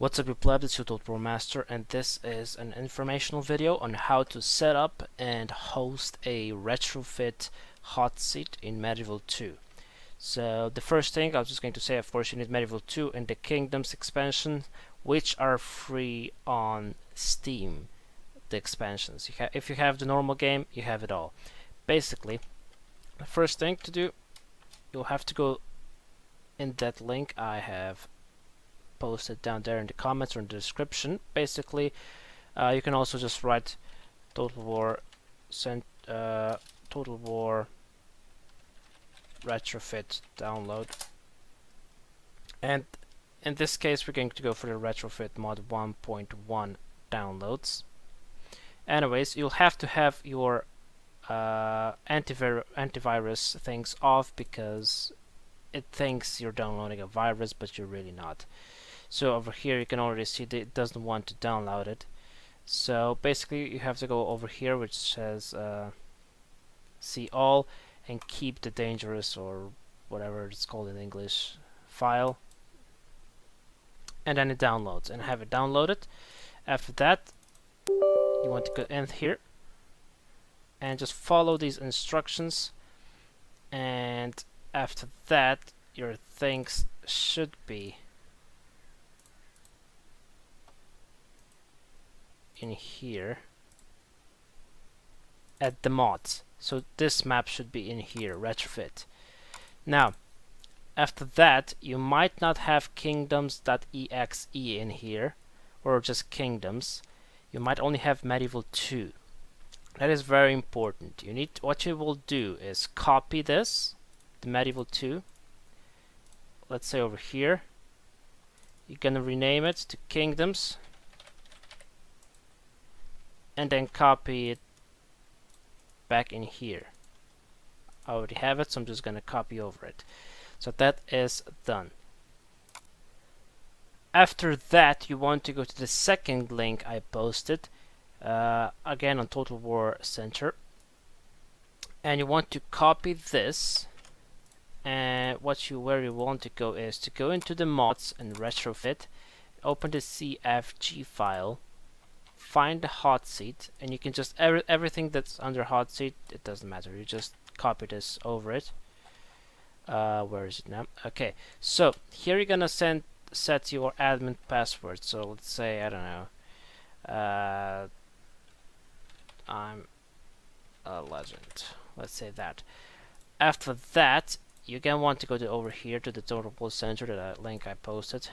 What's up, you pleb? It's YourTotalWarMaster, and this is an informational video on how to set up and host a retrofit hot seat in Medieval 2. So the first thing I was just going to say, of course, you need Medieval 2 and the Kingdoms expansion, which are free on Steam. The expansions. If you have the normal game, you have it all. Basically, the first thing to do, you'll have to go in that link I have posted down there in the comments or in the description. Basically, you can also just write Total War Retrofit download, and in this case we're going to go for the Retrofit mod 1.1 downloads. Anyways, you'll have to have your antivirus things off because it thinks you're downloading a virus, but you're really not. So over here you can already see that it doesn't want to download it. So basically you have to go over here, which says see all, and keep the dangerous, or whatever it's called in English, file, and then it downloads, and have it downloaded. After that, you want to go in here and just follow these instructions, and after that your things should be in here at the mods. So this map should be in here, retrofit. Now after that you might not have kingdoms.exe in here, or just kingdoms. You might only have medieval 2. That is very important. What you will do is copy this, the medieval 2, let's say over here. You're gonna rename it to kingdoms, and then copy it back in here. I already have it, so I'm just gonna copy over it. So that is done. After that, you want to go to the second link I posted, again on Total War Center, and you want to copy this. And where you want to go is to go into the mods and retrofit, open the CFG file, find the hot seat, and you can just everything that's under hot seat, it doesn't matter, you just copy this over it. Where is it now? Okay, so here you're gonna set your admin password. So let's say, I don't know, I'm a legend, let's say that. After that, you're gonna want to go over here to the Total War Center, that link I posted,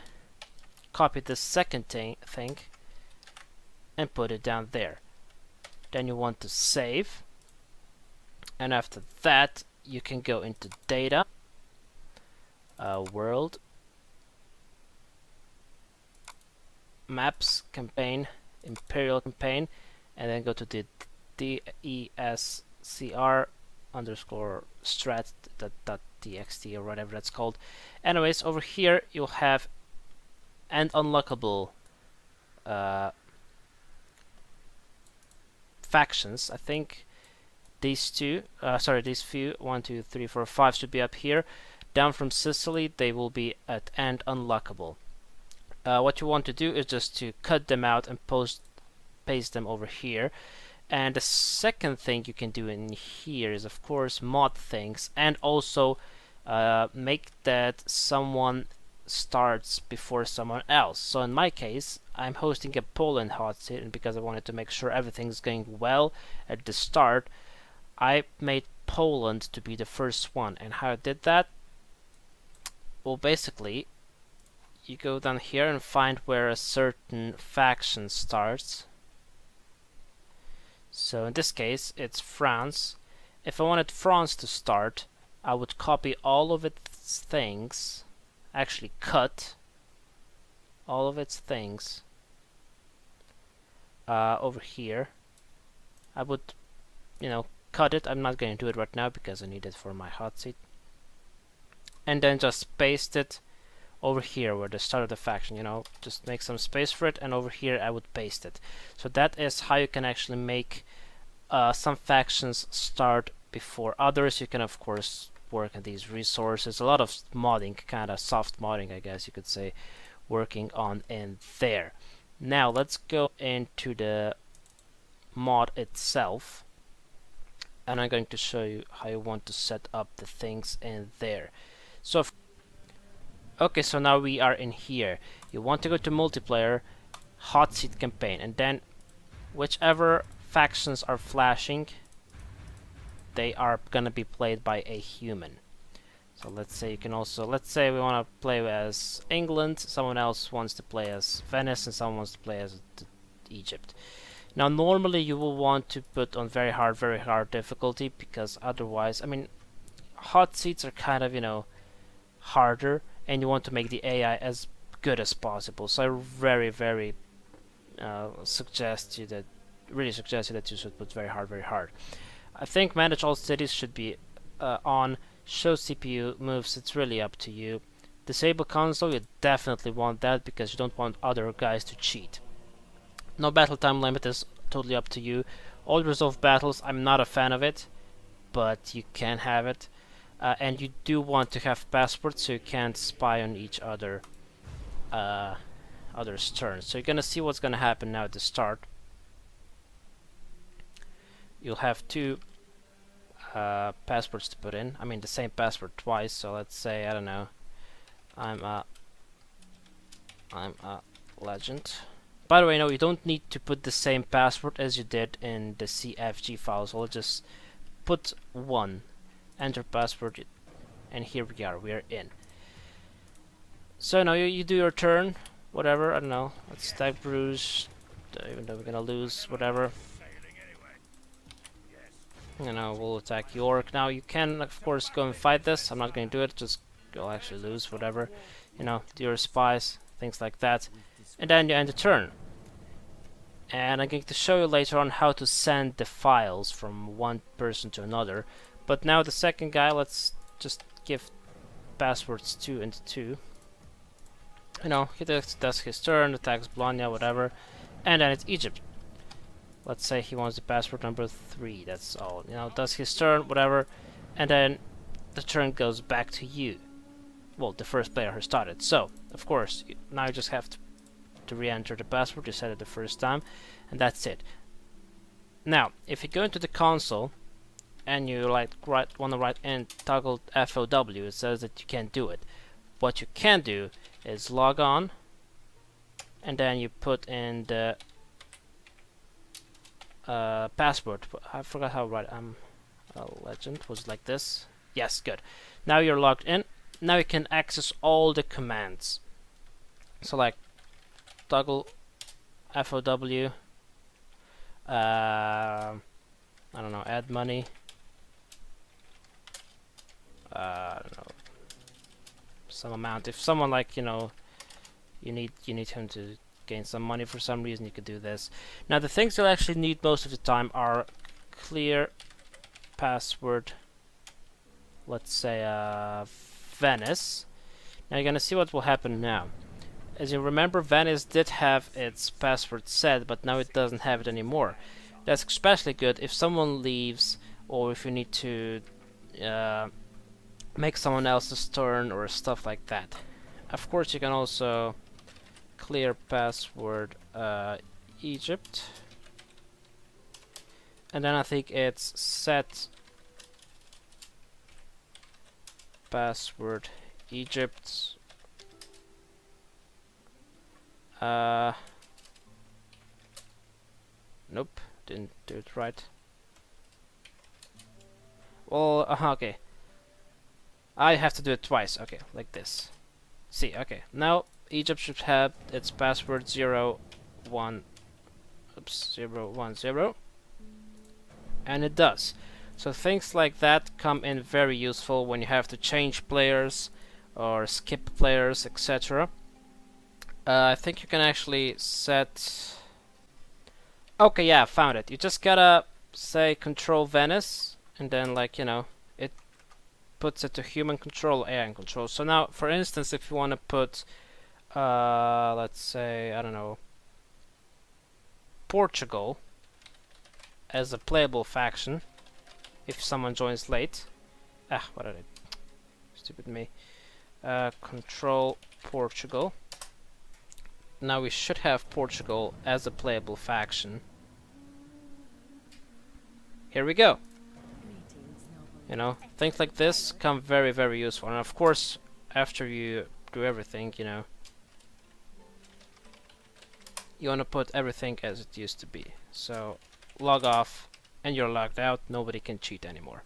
copy the second thing and put it down there. Then you want to save, and after that you can go into data, world, maps, campaign, imperial campaign, and then go to the DESCR underscore strat.txt or whatever that's called. Anyways, over here you'll have and unlockable factions. I think these few, 1, 2, 3, 4, 5 should be up here. Down from Sicily, they will be at and unlockable. What you want to do is just to cut them out and paste them over here. And the second thing you can do in here is, of course, mod things, and also make that someone starts before someone else. So in my case, I'm hosting a Poland hot seat, and because I wanted to make sure everything's going well at the start, I made Poland to be the first one. And how I did that? Well, basically, you go down here and find where a certain faction starts. So in this case, it's France. If I wanted France to start, I would copy all of its things, actually cut all of its things over here. I would, cut it. I'm not going to do it right now because I need it for my hot seat. And then just paste it over here where the start of the faction, just make some space for it, and over here I would paste it. So that is how you can actually make some factions start before others. You can of course work on these resources, a lot of modding, kind of soft modding I guess you could say, working on in there. Now let's go into the mod itself, and I'm going to show you how you want to set up the things in there. So okay, so now we are in here. You want to go to multiplayer, Hotseat campaign, and then whichever factions are flashing, they are gonna be played by a human. So let's say you can also, let's say we want to play as England, someone else wants to play as Venice, and someone wants to play as Egypt. Now normally you will want to put on very hard difficulty, because otherwise, I mean, hot seats are kind of, you know, harder, and you want to make the AI as good as possible. So I really suggest you that you should put very hard. I think manage all cities should be on. Show CPU moves, it's really up to you. Disable console, you definitely want that because you don't want other guys to cheat. No battle time limit is totally up to you. All resolve battles, I'm not a fan of it, but you can have it. And you do want to have passports so you can't spy on each other's turns. So you're gonna see what's gonna happen now at the start. You'll have two passwords to put in. I mean the same password twice. So let's say, I don't know, I'm a legend. By the way, no, you don't need to put the same password as you did in the CFG file. So I'll just put one, enter password, and here we are. We are in. So now you do your turn, whatever. I don't know. Let's tag Bruges, even though we're gonna lose, whatever. You know, we'll attack York. Now you can, of course, go and fight this. I'm not going to do it. Just go actually lose, whatever. You know, do your spies, things like that. And then you end the turn. And I'm going to show you later on how to send the files from one person to another. But now the second guy, let's just give passwords 2 and 2. You know, he does his turn, attacks Bologna, whatever. And then it's Egypt. Let's say he wants the password number 3, that's all. You know, does his turn, whatever, and then the turn goes back to you. Well, the first player who started. So, of course, now you just have to re-enter the password you set it the first time, and that's it. Now, if you go into the console, and you want to write in toggle FOW, it says that you can't do it. What you can do is log on, and then you put in the password. I forgot how to write. I'm a legend. Was it like this? Yes, good. Now you're logged in. Now you can access all the commands. So like toggle FOW. I don't know. Add money. I don't know. Some amount. If someone, like, you know, you need him to gain some money for some reason, you could do this. Now the things you'll actually need most of the time are clear password, let's say Venice. Now you're gonna see what will happen now. As you remember, Venice did have its password set, but now it doesn't have it anymore. That's especially good if someone leaves, or if you need to make someone else's turn or stuff like that. Of course, you can also clear password Egypt, and then I think it's set password Egypt. Nope, didn't do it right. Well, okay. I have to do it twice. Okay, like this. See, okay. Now Egypt should have its password 010, and it does. So things like that come in very useful when you have to change players or skip players, etc. I think you can actually set. Okay, yeah, found it. You just gotta say control Venice, and then, like, you know, it puts it to human control, AI control. So now, for instance, if you want to put let's say, I don't know, Portugal as a playable faction, if someone joins late. What did I... Stupid me. Control Portugal. now we should have Portugal as a playable faction. Here we go. You know, things like this come very, very useful. And of course, after you do everything, you know, you want to put everything as it used to be. So log off and you're logged out. Nobody can cheat anymore.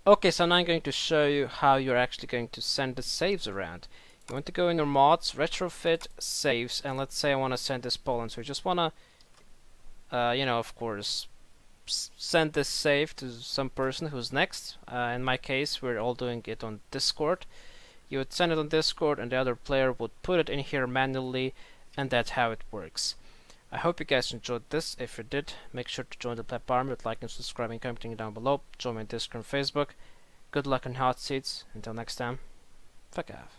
Okay, so now I'm going to show you how you're actually going to send the saves around. You want to go in your mods, retrofit, saves, and let's say I want to send this Poland. So you just want to, you know, of course, send this save to some person who's next. In my case, we're all doing it on Discord. You would send it on Discord, and the other player would put it in here manually, and that's how it works. I hope you guys enjoyed this. If you did, make sure to join the Pleb Army with liking, subscribing, commenting down below. Join my Discord and Facebook. Good luck on Hotseats. Until next time, fuck off.